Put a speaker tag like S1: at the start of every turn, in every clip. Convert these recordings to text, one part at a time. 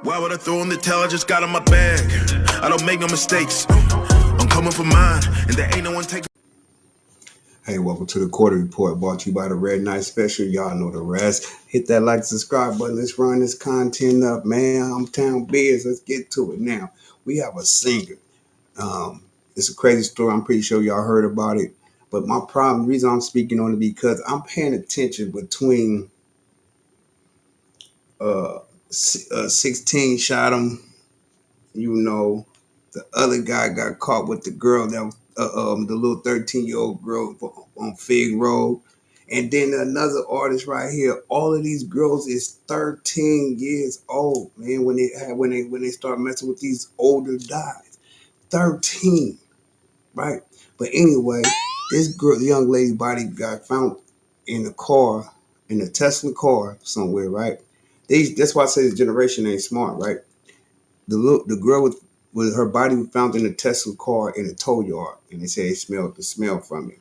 S1: Why would I throw in the towel? I just got in my bag. I don't make no mistakes. I'm coming for mine, and there ain't no one taking.
S2: Hey, welcome to the Quarter Report, brought to you by the Red Night Special. Y'all know the rest. Hit that like, subscribe button. Let's run this content up, man. I'm Town Biz. Let's get to it now. We have a singer. It's a crazy story. I'm pretty sure y'all heard about it. But my problem, the reason I'm speaking on it, because I'm paying attention between 16 shot him. You know, the other guy got caught with the girl that was the little 13-year-old girl on Fig Road. And then another artist right here. All of these girls is 13 years old, man, when they start messing with these older guys. 13, right? But anyway, this girl, the young lady body got found in a car, in a Tesla car somewhere, right? That's why I say this generation ain't smart, right? The girl with her body was found in a Tesla car in a tow yard, and they say they smelled the smell from it.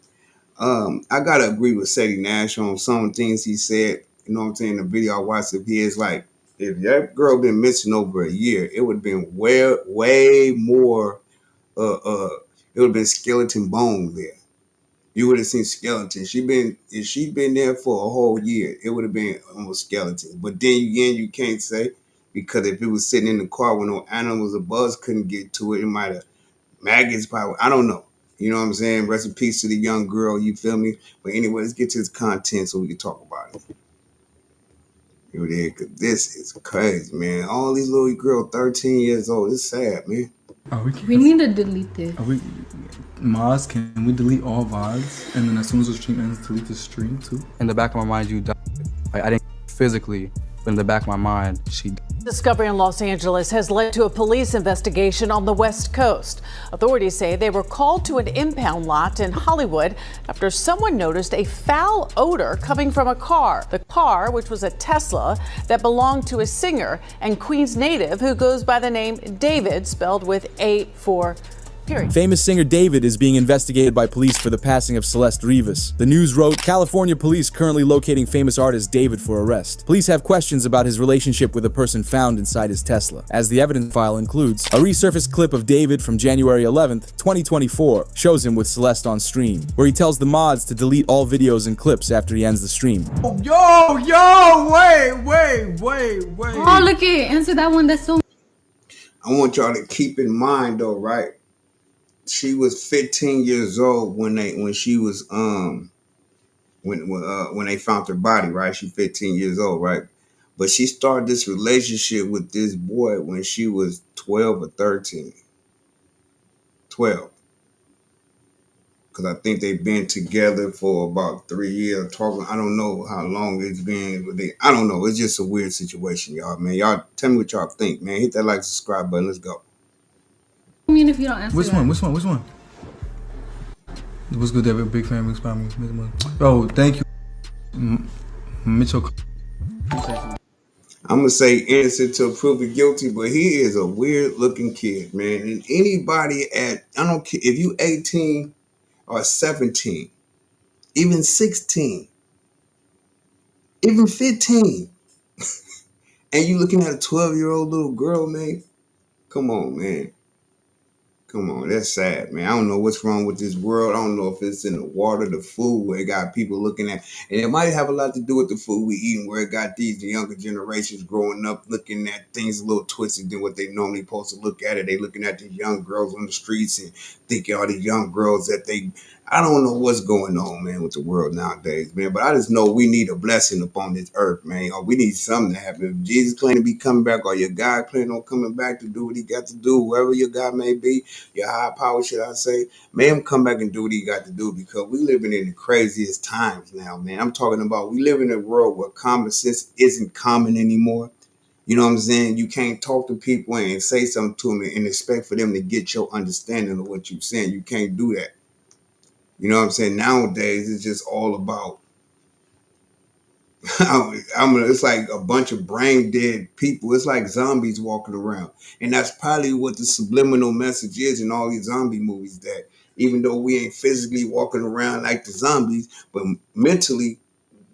S2: I gotta agree with Sadie Nash on some things he said. You know what I'm saying? The video I watched of his, like, if that girl been missing over a year, it would have been way more. It would have been skeleton bone there. You would have seen skeleton. If she been there for a whole year, it would have been almost skeleton. But then again, you can't say, because if it was sitting in the car with no animals or bugs couldn't get to it, it might have maggots probably. I don't know. You know what I'm saying? Rest in peace to the young girl. You feel me? But anyway, let's get to this content so we can talk about it. Here it is, because this is crazy, man. All these little girls, 13 years old. It's sad, man.
S3: We need to delete this.
S4: Maz, can we delete all VODs? And then as soon as the stream ends, delete the stream too?
S5: In the back of my mind, you died. Like, I didn't physically, but in the back of my mind, she died.
S6: Discovery in Los Angeles has led to a police investigation on the West Coast. Authorities say they were called to an impound lot in Hollywood after someone noticed a foul odor coming from a car. The car, which was a Tesla that belonged to a singer and Queens native who goes by the name David, spelled with A4.
S7: Famous singer David is being investigated by police for the passing of Celeste Rivas. The news wrote, California police currently locating famous artist David for arrest. Police have questions about his relationship with a person found inside his Tesla, as the evidence file includes a resurfaced clip of David from January 11th, 2024, shows him with Celeste on stream, where he tells the mods to delete all videos and clips after he ends the stream.
S4: Yo, wait.
S3: Oh, look at answer that one. That's so.
S2: I want y'all to keep in mind though, right? She was 15 years old when they found her body, right? She's 15 years old, right? But she started this relationship with this boy when she was 12 or 13. 12. Because I think they've been together for about 3 years talking. I don't know how long it's been. I don't know. It's just a weird situation, y'all, man. Y'all tell me what y'all think, man. Hit that like, subscribe button. Let's go.
S3: I mean, if you don't answer
S4: Which
S3: that.
S4: one? What's good, David? Big fan, big spot. Oh, thank you, Mitchell.
S2: I'm gonna say innocent till proven guilty, but he is a weird looking kid, man. And anybody I don't care if you 18 or 17, even 16, even 15, and you looking at a 12-year-old little girl, man. Come on, man. Come on, that's sad, man. I don't know what's wrong with this world. I don't know if it's in the water, the food, where it got people looking at. And it might have a lot to do with the food we eating, where it got these younger generations growing up looking at things a little twisted than what they normally supposed to look at it. They looking at these young girls on the streets and thinking all these young girls that I don't know what's going on, man, with the world nowadays, man. But I just know we need a blessing upon this earth, man. Or we need something to happen. If Jesus claimed to be coming back, or your God planning on coming back to do what he got to do, whoever your God may be, your high power, should I say, may him come back and do what he got to do, because we living in the craziest times now, man. I'm talking about we live in a world where common sense isn't common anymore. You know what I'm saying? You can't talk to people and say something to them and expect for them to get your understanding of what you're saying. You can't do that. You know what I'm saying? Nowadays, it's just all about, it's like a bunch of brain dead people. It's like zombies walking around. And that's probably what the subliminal message is in all these zombie movies, that even though we ain't physically walking around like the zombies, but mentally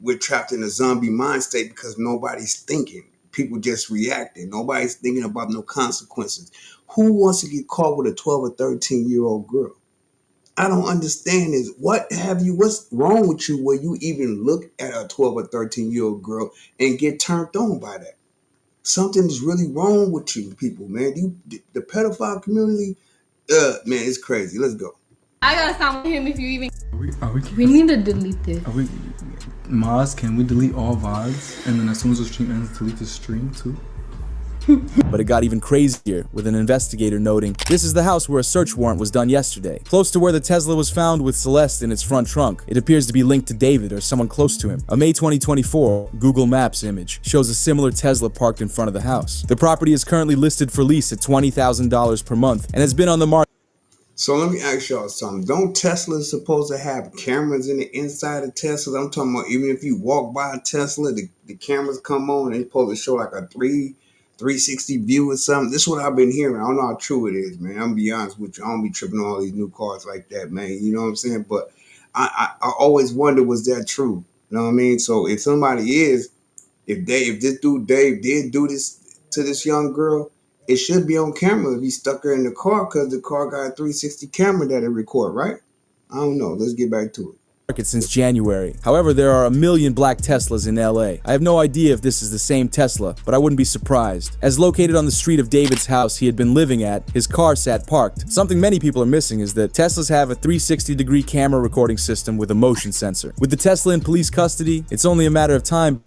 S2: we're trapped in a zombie mind state because nobody's thinking. people just reacting. Nobody's thinking about no consequences. Who wants to get caught with a 12 or 13-year-old girl? I don't understand this. What's wrong with you where you even look at a 12 or 13-year-old girl and get turned on by that? Something's really wrong with you people, man. The pedophile community, man, it's crazy. Let's go.
S3: I gotta stop with him if you even.
S4: Are
S3: We need to delete this.
S4: Are we, Maz, can we delete all VODs and then as soon as the stream ends, delete the stream too?
S7: But it got even crazier, with an investigator noting, "This is the house where a search warrant was done yesterday. Close to where the Tesla was found with Celeste in its front trunk. It appears to be linked to David or someone close to him." A May 2024 Google Maps image shows a similar Tesla parked in front of the house. The property is currently listed for lease at $20,000 per month and has been on the market.
S2: So let me ask y'all something. Don't Teslas supposed to have cameras in the inside of Teslas? I'm talking about even if you walk by a Tesla, the cameras come on and it's supposed to show like a 360 view or something. This is what I've been hearing. I don't know how true it is, man. I'm gonna be honest with you. I don't be tripping on all these new cars like that, man. You know what I'm saying? But I always wonder, was that true? You know what I mean? So if somebody is, if this dude Dave did do this to this young girl, it should be on camera if he stuck her in the car because the car got a 360 camera that it record, right? I don't know. Let's get back to it.
S7: Since January. However, there are 1 million black Teslas in LA. I have no idea if this is the same Tesla, but I wouldn't be surprised. As located on the street of David's house he had been living at, his car sat parked. Something many people are missing is that Teslas have a 360-degree camera recording system with a motion sensor. With the Tesla in police custody, it's only a matter of time.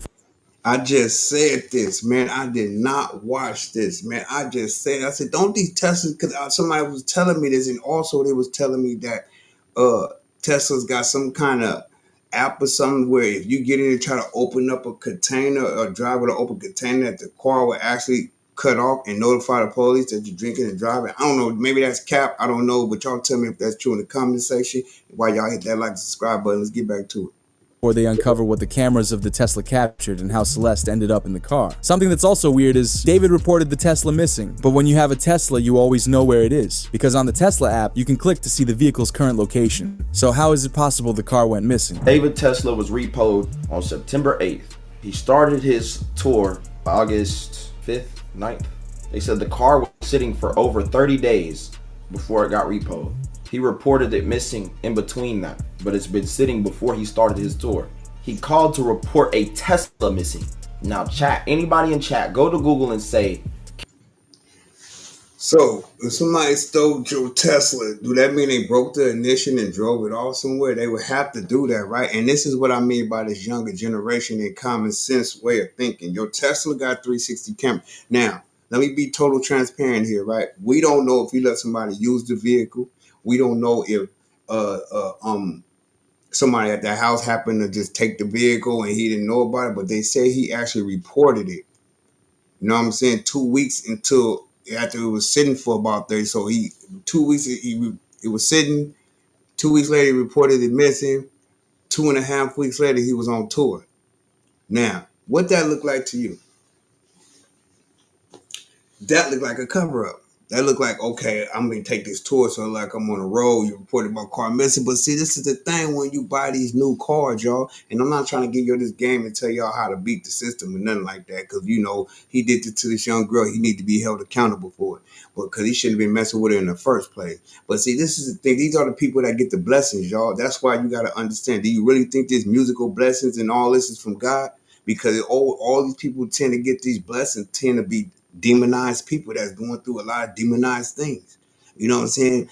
S2: I just said this, man. I did not watch this, man. I said, don't these Teslas, because somebody was telling me this, and also they was telling me that Tesla's got some kind of app or something where if you get in and try to open up a container or drive with an open container, that the car will actually cut off and notify the police that you're drinking and driving. I don't know. Maybe that's cap. I don't know. But y'all tell me if that's true in the comment section. While y'all hit that like and subscribe button, let's get back to it.
S7: Or they uncover what the cameras of the Tesla captured and how Celeste ended up in the car. Something that's also weird is David reported the Tesla missing, but when you have a Tesla, you always know where it is, because on the Tesla app, you can click to see the vehicle's current location. So how is it possible the car went missing?
S8: David Tesla was repoed on September 8th. He started his tour August 5th, 9th. They said the car was sitting for over 30 days before it got repoed. He reported it missing in between that, but it's been sitting before he started his tour. He called to report a Tesla missing. Now chat, anybody in chat, go to Google and say.
S2: So if somebody stole your Tesla, do that mean they broke the ignition and drove it off somewhere? They would have to do that, right? And this is what I mean by this younger generation and common sense way of thinking. Your Tesla got 360 camera. Now, let me be total transparent here, right? We don't know if you let somebody use the vehicle. We don't know if somebody at the house happened to just take the vehicle and he didn't know about it, but they say he actually reported it. You know what I'm saying? 2 weeks until after it was sitting for about 30. So 2 weeks it was sitting. 2 weeks later he reported it missing. 2.5 weeks later he was on tour. Now, what that look like to you? That looked like a cover-up. That looked like, okay, I'm going to take this tour, so like I'm on the road, you reported my car missing. But see, this is the thing when you buy these new cars, y'all, and I'm not trying to give you this game and tell y'all how to beat the system or nothing like that, because, you know, he did it to this young girl. He need to be held accountable for it, but because he shouldn't have been messing with her in the first place. But see, this is the thing. These are the people that get the blessings, y'all. That's why you got to understand. Do you really think this musical blessings and all this is from God? Because all these people tend to get these blessings tend to be demonized people that's going through a lot of demonized things. You know what I'm saying?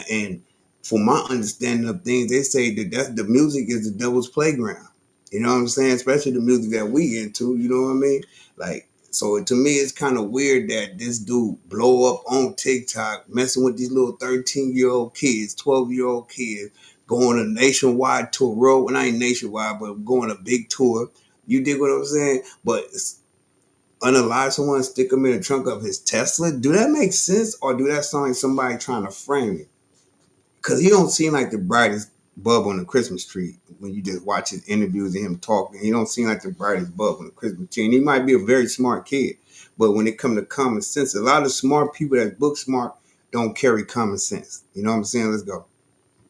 S2: And from my understanding of things, they say that the music is the devil's playground. You know what I'm saying? Especially the music that we into, you know what I mean? Like, so to me, it's kind of weird that this dude blow up on TikTok, messing with these little 13-year-old kids, 12-year-old kids, going a nationwide tour, well, not nationwide, but going a big tour. You dig what I'm saying? But unalive someone, stick them in the trunk of his Tesla. Do that make sense, or do that sound like somebody trying to frame it? Because he don't seem like the brightest bulb on the Christmas tree when you just watch his interviews and him talking. He don't seem like the brightest bulb on the Christmas tree. And he might be a very smart kid, but when it comes to common sense, a lot of smart people that book smart don't carry common sense. You know what I'm saying? Let's go.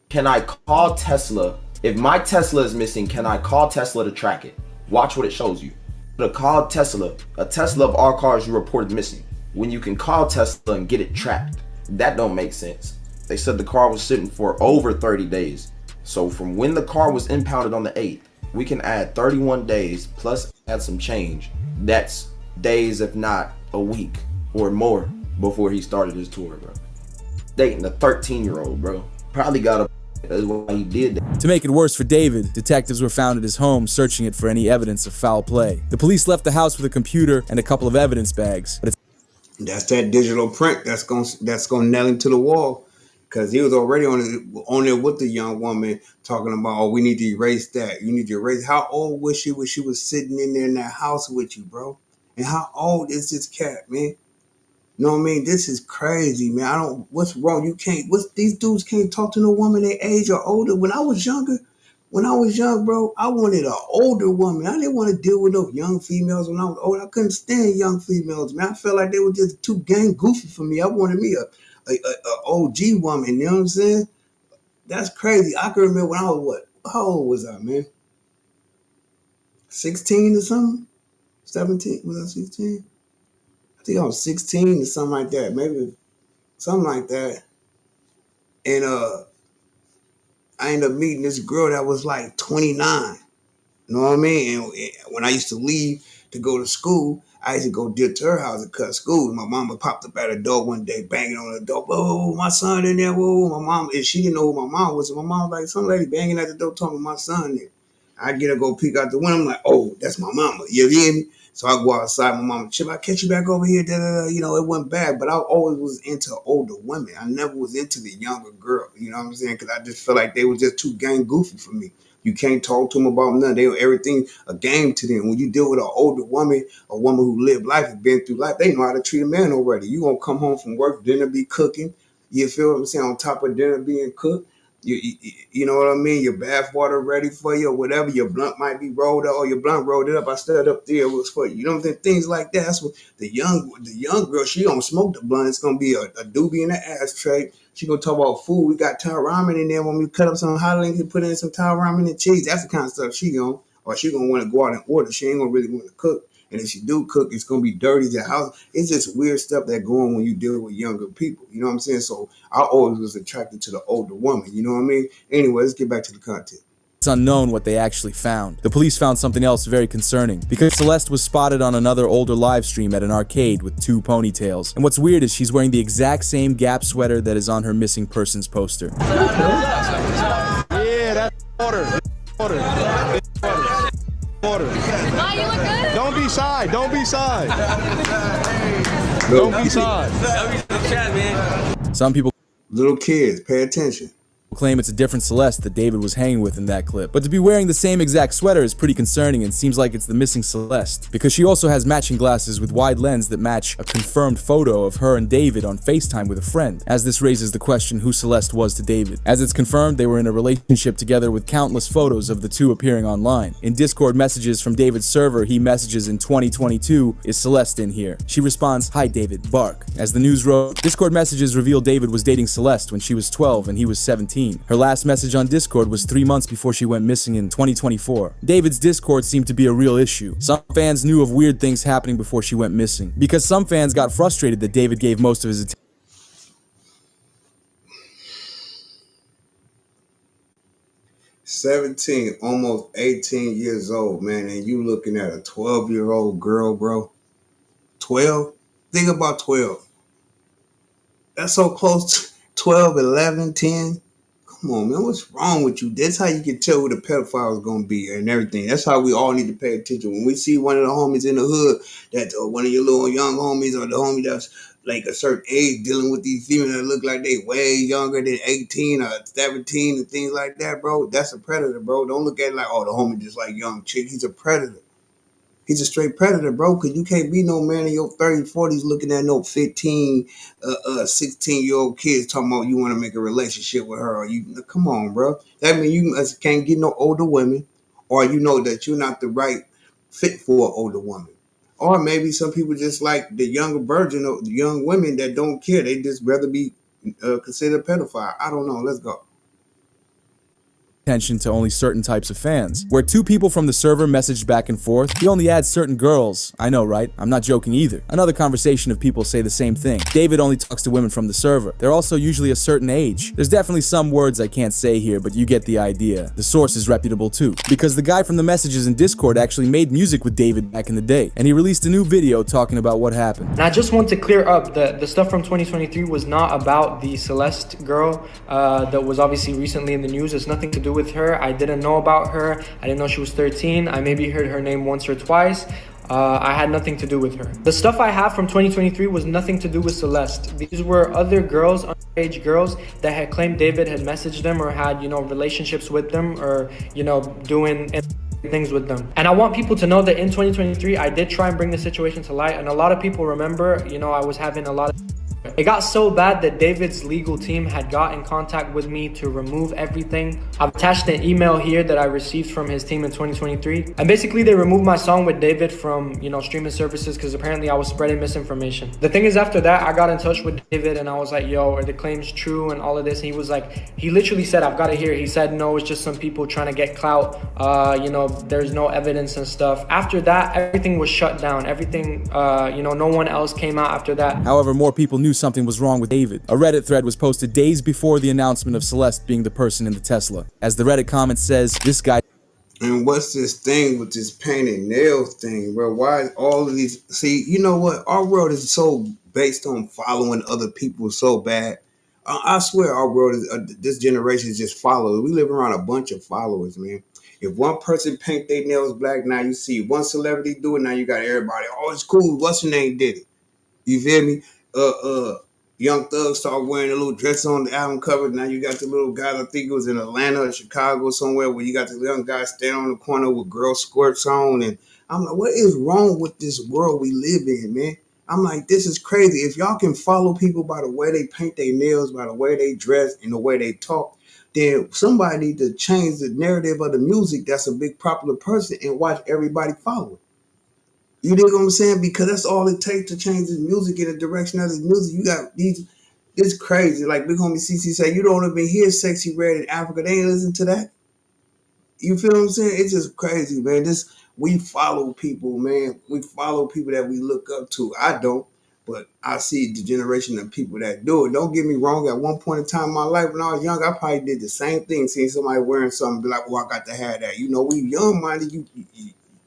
S8: Can I call Tesla? If my Tesla is missing, can I call Tesla to track it? Watch what it shows you. to call Tesla, a Tesla of all cars you reported missing, when you can call Tesla and get it tracked. That don't make sense. They said the car was sitting for over 30 days. So from when the car was impounded on the 8th, we can add 31 days plus add some change. That's days, if not a week or more, before he started his tour, bro. Dating a 13-year-old, bro. Probably got a... That's why he did that.
S7: To make it worse for David, detectives were found at his home searching it for any evidence of foul play. The police left the house with a computer and a couple of evidence bags, but
S2: That's that digital print that's gonna nail him to the wall, because he was already on there with the young woman talking about, oh, we need to erase that. You need to erase. How old was she when she was sitting in there in that house with you, bro? And how old is this cat, man? You know what I mean? This is crazy, man. What's wrong? These dudes can't talk to no woman their age or older. When I was young, bro, I wanted an older woman. I didn't want to deal with those young females when I was old. I couldn't stand young females, man. I felt like they were just too gang goofy for me. I wanted me a OG woman, you know what I'm saying? That's crazy. I can remember when I was how old was I, man? 16 or something? 17? Was I 16? I think I was 16 or something like that. Maybe something like that. And I ended up meeting this girl that was like 29. You know what I mean? And when I used to leave to go to school, I used to go dip to her house and cut school. My mama popped up at the door one day, banging on the door. Whoa, my son in there. Whoa, my mom. And she didn't know who my mom was. So my mom was like, some lady banging at the door talking about my son there. I get her go peek out the window. I'm like, oh, that's my mama. You hear me? So I go outside. My mama, Chip, I catch you back over here. Da, da, da. You know, it wasn't bad, but I always was into older women. I never was into the younger girl. You know what I'm saying? Because I just feel like they were just too gang goofy for me. You can't talk to them about nothing. They were everything a game to them. When you deal with an older woman, a woman who lived life and been through life, they know how to treat a man already. You gonna come home from work, dinner be cooking. You feel what I'm saying? On top of dinner being cooked. You know what I mean? Your bath water ready for you or whatever. Your blunt might be rolled up or your blunt rolled it up. I stood up there, it was for you. You know what I'm saying? Things like that. That's what the young girl, she don't smoke the blunt. It's gonna be a doobie in the ashtray. She gonna talk about food. We got Thai ramen in there. When we cut up some hot links and put in some Thai ramen and cheese. That's the kind of stuff she gonna, or she gonna want to go out and order. She ain't gonna really want to cook. And if she do cook, it's gonna be dirty. The house, it's just weird stuff that go on when you deal with younger people. You know what I'm saying? So I always was attracted to the older woman. You know what I mean? Anyway, let's get back to the content.
S7: it's unknown what they actually found. The police found something else very concerning, because Celeste was spotted on another older live stream at an arcade with 2 ponytails. And what's weird is she's wearing the exact same Gap sweater that is on her missing persons poster.
S9: Yeah, that's order.
S3: Why you look good?
S9: Don't be shy. Don't be shy. Don't be shy.
S7: Some people
S2: Little kids, pay attention.
S7: claim it's a different Celeste that David was hanging with in that clip. But to be wearing the same exact sweater is pretty concerning and seems like it's the missing Celeste, because she also has matching glasses with wide lens that match a confirmed photo of her and David on FaceTime with a friend, as this raises the question who Celeste was to David. As it's confirmed, they were in a relationship together with countless photos of the two appearing online. In Discord messages from David's server, he messages in 2022, "Is Celeste in here?" She responds, "Hi David, bark." As the news wrote, Discord messages reveal David was dating Celeste when she was 12 and he was 17. Her last message on Discord was 3 months before she went missing in 2024. David's Discord seemed to be a real issue. Some fans knew of weird things happening before she went missing, because some fans got frustrated that David gave most of his attention
S2: 17, almost 18 years old, man, and you looking at a 12-year-old girl, bro. 12? Think about 12. That's so close to 12, 11, 10. Come on, man, what's wrong with you? That's how you can tell who the pedophile is going to be and everything. That's how we all need to pay attention. When we see one of the homies in the hood, that one of your little young homies or the homie that's like a certain age dealing with these females that look like they way younger than 18 or 17 and things like that, bro, that's a predator, bro. Don't look at it like, oh, the homie just like young chick. He's a predator. He's a straight predator, bro, because you can't be no man in your 30s, 40s looking at no 15, 16-year-old kids talking about you want to make a relationship with her. Or you, come on, bro. That means you can't get no older women, or you know that you're not the right fit for an older woman. Or maybe some people just like the younger virgin of the young women that don't care. They just rather be considered a pedophile. I don't know. Let's go.
S7: attention to only certain types of fans. Where two people from the server messaged back and forth, he only adds certain girls. I know, right? I'm not joking either. Another conversation of people say the same thing. David only talks to women from the server. They're also usually a certain age. There's definitely some words I can't say here, but you get the idea. The source is reputable too, because the guy from the messages in Discord actually made music with David back in the day, and he released a new video talking about what happened.
S10: And I just want to clear up the stuff from 2023 was not about the Celeste girl that was obviously recently in the news. It's nothing to do with her. I didn't know about her. I didn't know she was 13. I maybe heard her name once or twice. I had nothing to do with her. The stuff I have from 2023 was nothing to do with Celeste. These were other girls, underage girls, that had claimed David had messaged them or had, you know, relationships with them, or, you know, doing things with them. And I want people to know that in 2023, I did try and bring the situation to light. And a lot of people remember, you know, I was having a lot of... It got so bad that David's legal team had got in contact with me to remove everything. I've attached an email here that I received from his team in 2023. And basically they removed my song with David from, you know, streaming services because apparently I was spreading misinformation. The thing is, after that, I got in touch with David and I was like, yo, are the claims true and all of this? And he was like, he literally said, I've got to hear. He said, no, it's just some people trying to get clout. You know, there's no evidence and stuff. After that, everything was shut down. Everything, you know, no one else came out after that.
S7: However, more people knew something was wrong with David. A Reddit thread was posted days before the announcement of Celeste being the person in the Tesla. As the Reddit comment says, this guy...
S2: And what's this thing with this painted nails thing, bro? Why is all of these... See, you know what? Our world is so based on following other people so bad. I swear our world is... this generation is just followers. We live around a bunch of followers, man. If one person paint their nails black, now you see one celebrity do it, now you got everybody. Oh, it's cool. What's your name did it? You feel me? Young Thug started wearing a little dress on the album cover. Now you got the little guy, I think it was in Atlanta or Chicago somewhere, where you got the young guy standing on the corner with girl skirts on. And I'm like, what is wrong with this world we live in, man? I'm like, this is crazy. If y'all can follow people by the way they paint their nails, by the way they dress, and the way they talk, then somebody need to change the narrative of the music that's a big popular person and watch everybody follow it. You dig what I'm saying? Because that's all it takes to change the music in the direction of the music. You got these, it's crazy. Like Big Homie CC say, you don't even hear Sexy Red in Africa. They ain't listen to that. You feel what I'm saying? It's just crazy, man. We follow people, man. We follow people that we look up to. I don't, but I see the generation of people that do it. Don't get me wrong. At one point in time in my life when I was young, I probably did the same thing. Seeing somebody wearing something, be like, oh, I got to have that. You know, we young-minded.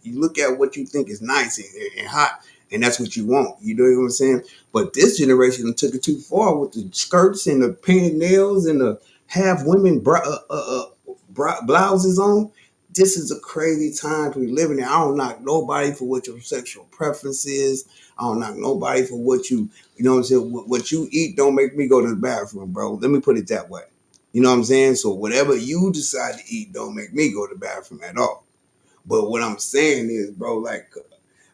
S2: You look at what you think is nice and hot, and that's what you want. You know what I'm saying? But this generation took it too far with the skirts and the painted nails and the half women blouses on. This is a crazy time to be living in. I don't knock nobody for what your sexual preference is. I don't knock nobody for what you know what I'm saying? What you eat don't make me go to the bathroom, bro. Let me put it that way. You know what I'm saying? So whatever you decide to eat don't make me go to the bathroom at all. But what I'm saying is, bro, like,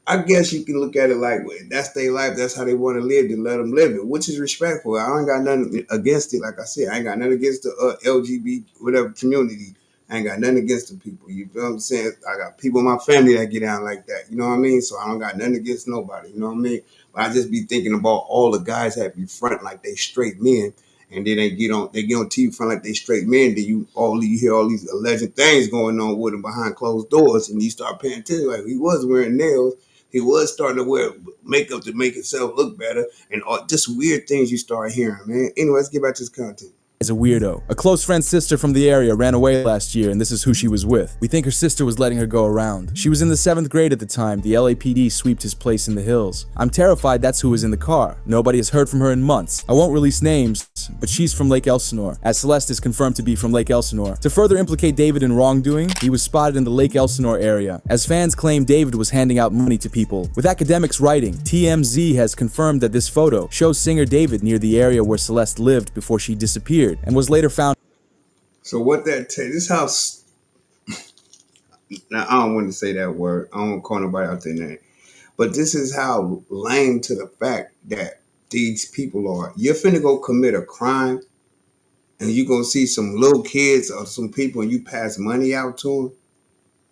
S2: I guess you can look at it like, well, that's their life. That's how they want to live. Then let them live it, which is respectful. I ain't got nothing against it. Like I said, I ain't got nothing against the LGBT, whatever community. I ain't got nothing against the people. You feel what I'm saying? I got people in my family that get down like that. You know what I mean? So I don't got nothing against nobody. You know what I mean? But I just be thinking about all the guys that be front like they straight men. And then they get on TV front like they straight men. Then you hear all these alleged things going on with them behind closed doors, and you start paying attention. Like, he was wearing nails, he was starting to wear makeup to make himself look better, and all just weird things you start hearing, man. Anyway, let's get back to this content.
S7: Is a weirdo. A close friend's sister from the area ran away last year, and this is who she was with. We think her sister was letting her go around. She was in the 7th grade at the time. The LAPD sweeped his place in the hills. I'm terrified that's who was in the car. Nobody has heard from her in months. I won't release names, but she's from Lake Elsinore, as Celeste is confirmed to be from Lake Elsinore. To further implicate David in wrongdoing, he was spotted in the Lake Elsinore area, as fans claim David was handing out money to people. With academics writing, TMZ has confirmed that this photo shows singer David near the area where Celeste lived before she disappeared, and was later found.
S2: So what that takes, this house, now I don't want to say that word, I don't want to call nobody out their name, but this is how lame to the fact that these people are. You're finna go commit a crime, and you're gonna see some little kids or some people and you pass money out to them.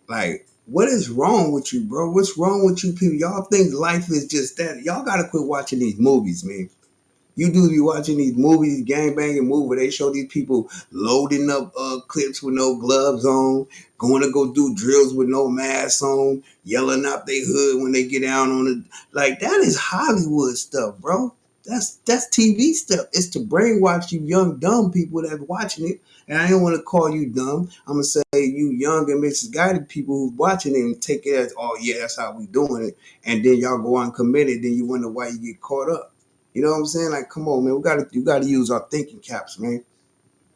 S2: Like, what is wrong with you, bro? What's wrong with you people? Y'all think life is just that? Y'all gotta quit watching these movies, man. You do be watching these movies, gangbanging movies, where they show these people loading up clips with no gloves on, going to go do drills with no mask on, yelling out their hood when they get down on it. Like, that is Hollywood stuff, bro. That's TV stuff. It's to brainwash you young dumb people that's watching it. And I don't want to call you dumb. I'm gonna say you young and misguided people who's watching it and take it as, oh yeah, that's how we doing it. And then y'all go on and commit it. Then you wonder why you get caught up. You know what I'm saying? Like, come on, man. You gotta use our thinking caps, man.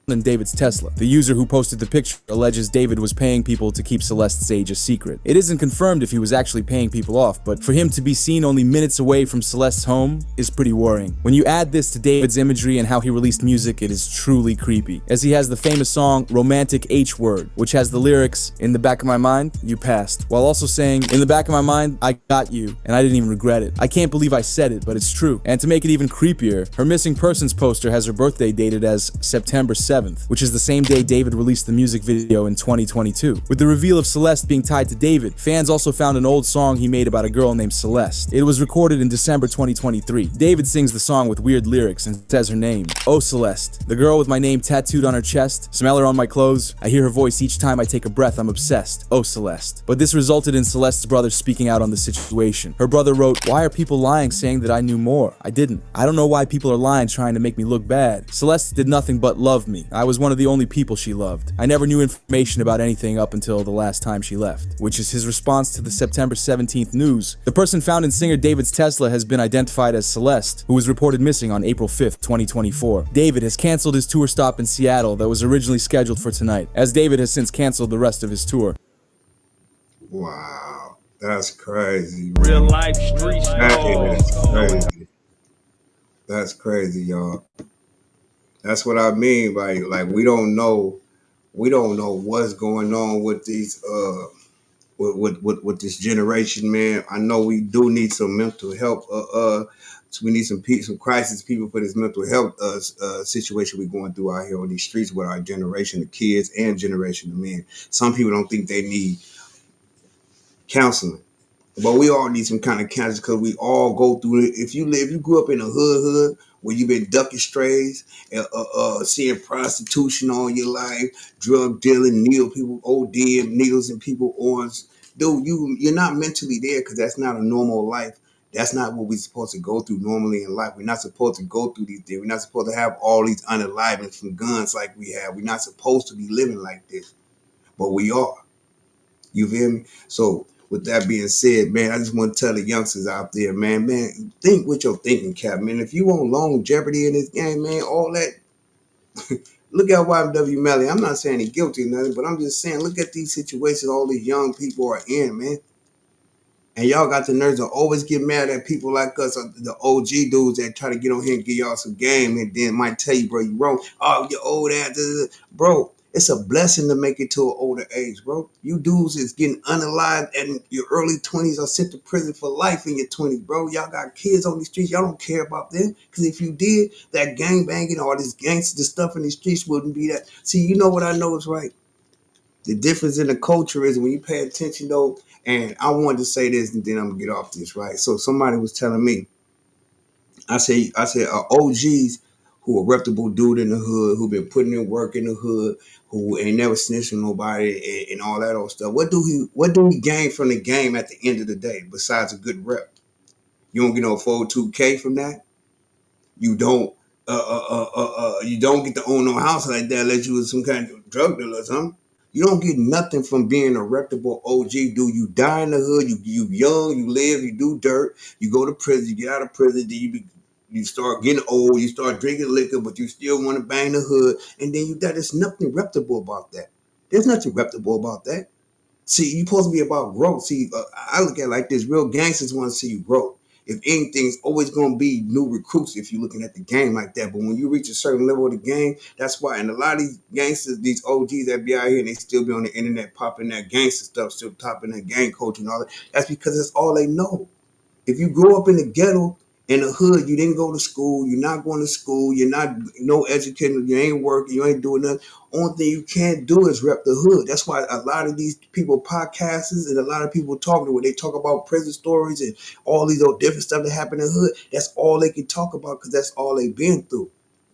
S7: Than David's Tesla. The user who posted the picture alleges David was paying people to keep Celeste's age a secret. It isn't confirmed if he was actually paying people off, but for him to be seen only minutes away from Celeste's home is pretty worrying. When you add this to David's imagery and how he released music, it is truly creepy, as he has the famous song Romantic H Word, which has the lyrics, "In the back of my mind, you passed," while also saying, "In the back of my mind, I got you, and I didn't even regret it. I can't believe I said it, but it's true." And to make it even creepier, her missing persons poster has her birthday dated as September 7th, which is the same day David released the music video in 2022. With the reveal of Celeste being tied to David, fans also found an old song he made about a girl named Celeste. It was recorded in December 2023. David sings the song with weird lyrics and says her name. "Oh Celeste, the girl with my name tattooed on her chest, smell her on my clothes, I hear her voice each time I take a breath, I'm obsessed. Oh Celeste." But this resulted in Celeste's brother speaking out on the situation. Her brother wrote, "Why are people lying saying that I knew more? I didn't. I don't know why people are lying trying to make me look bad. Celeste did nothing but love me. I was one of the only people she loved. I never knew information about anything up until the last time she left," which is his response to the September 17th news. The person found in singer David's Tesla has been identified as Celeste, who was reported missing on April 5th, 2024. David has canceled his tour stop in Seattle that was originally scheduled for tonight, as David has since canceled the rest of his tour.
S2: Wow, that's crazy.
S3: Real life street
S2: That's crazy. That's crazy, y'all. That's what I mean by, like, we don't know what's going on with these with this generation, man. I know we do need some mental health so we need some crisis people for this mental health situation we're going through out here on these streets with our generation of kids and generation of men. Some people don't think they need counseling, but we all need some kind of counseling because we all go through it. If you grew up in a hood where you've been ducking strays, seeing prostitution all your life, drug dealing, people ODing, needles in people's arms, dude, you're not mentally there because that's not a normal life. That's not what we're supposed to go through normally in life. We're not supposed to go through these things. We're not supposed to have all these unalivements from guns like we have. We're not supposed to be living like this, but we are. You feel me? So with that being said, man, I just want to tell the youngsters out there, man, think with your thinking cap, man. If you want longevity in this game, man, all that, look at YW Melly. I'm not saying he's guilty or nothing, but I'm just saying, look at these situations all these young people are in, man. And y'all got the nerves to always get mad at people like us, the OG dudes that try to get on here and give y'all some game and then might tell you, bro, you wrong. Oh, you're old ass. Bro, it's a blessing to make it to an older age, bro. You dudes is getting unalived in your early 20s or sent to prison for life in your 20s, bro. Y'all got kids on the streets. Y'all don't care about them. Because if you did, that gang banging or this gangster stuff in the streets wouldn't be that. See, you know what I know is right? The difference in the culture is when you pay attention, though, and I wanted to say this and then I'm going to get off this, right? So somebody was telling me, I said, OGs who a reputable dude in the hood, who been putting in work in the hood, who ain't never snitched on nobody and all that old stuff. What do he gain from the game at the end of the day besides a good rep? You don't get no 402k from that. You don't you don't get to own no house like that unless you was some kind of drug dealer or something. You don't get nothing from being a reputable OG dude. You die in the hood. You young. You live. You do dirt. You go to prison. You get out of prison. Then you start getting old. You start drinking liquor, but you still want to bang the hood. And then there's nothing reputable about that. There's nothing reputable about that. See, you're supposed to be about growth. See, I look at it like this. Real gangsters want to see you grow. If anything, it's always going to be new recruits if you're looking at the game like that. But when you reach a certain level of the game, that's why. And a lot of these gangsters, these OGs that be out here and they still be on the internet popping that gangster stuff, still topping that gang culture and all that. That's because that's all they know. If you grow up in the ghetto In the hood, you didn't go to school. You're not going to school. You're not no educated. You ain't working. You ain't doing nothing. Only thing you can't do is rep the hood. That's why a lot of these people podcasters and a lot of people talking when they talk about prison stories and all these other different stuff that happened in the hood. That's all they can talk about because that's all they've been through.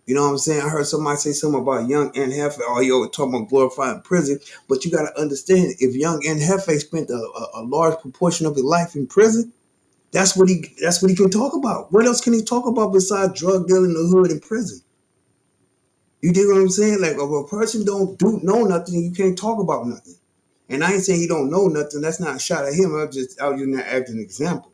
S2: You know what I'm saying? I heard somebody say something about Young and Hefe. Oh, yo, talking about glorifying prison. But you got to understand, if Young and Hefe spent a large proportion of his life in prison, that's what he can talk about. What else can he talk about besides drug dealing in the hood and prison? You dig what I'm saying? Like, if a person don't know nothing, you can't talk about nothing. And I ain't saying he don't know nothing. That's not a shot at him. I was just using that as an example.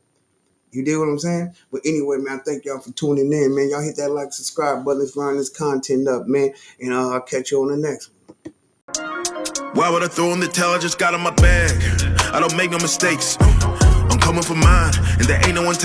S2: You dig what I'm saying? But anyway, man, thank y'all for tuning in, man. Y'all hit that like, subscribe button. Let's run this content up, man. And I'll catch you on the next one.
S1: Why would I throw in the towel? I just got in my bag. I don't make no mistakes. I'm coming for mine, and there ain't no one taking